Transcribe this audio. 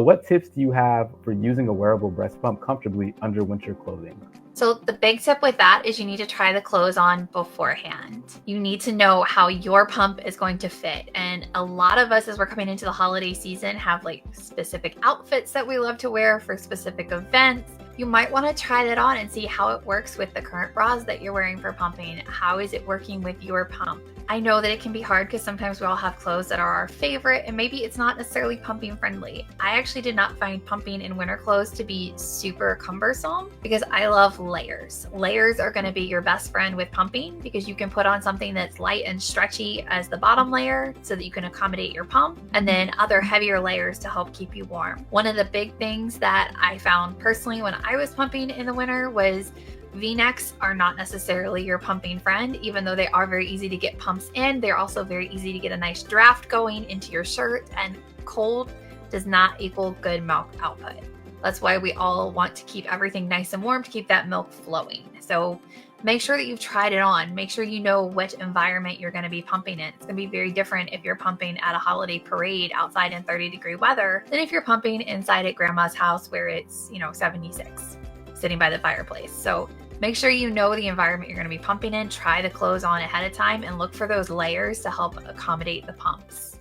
What tips do you have for using a wearable breast pump comfortably under winter clothing? So the big tip with that is you need to try the clothes on beforehand. You need to know how your pump is going to fit. And a lot of us, as we're coming into the holiday season, have like specific outfits that we love to wear for specific events. You might want to try that on and see how it works with the current bras that you're wearing for pumping. How is it working with your pump? I know that it can be hard because sometimes we all have clothes that are our favorite and maybe it's not necessarily pumping friendly. I actually did not find pumping in winter clothes to be super cumbersome because I love layers. Layers are going to be your best friend with pumping because you can put on something that's light and stretchy as the bottom layer so that you can accommodate your pump, and then other heavier layers to help keep you warm. One of the big things that I found personally when I was pumping in the winter was V-necks are not necessarily your pumping friend. Even though they are very easy to get pumps in, they're also very easy to get a nice draft going into your shirt, and cold does not equal good milk output. That's why we all want to keep everything nice and warm to keep that milk flowing. So make sure that you've tried it on. Make sure you know which environment you're going to be pumping in. It's going to be very different if you're pumping at a holiday parade outside in 30-degree weather than if you're pumping inside at grandma's house where it's, 76 sitting by the fireplace. So make sure you know the environment you're going to be pumping in, try the clothes on ahead of time, and look for those layers to help accommodate the pumps.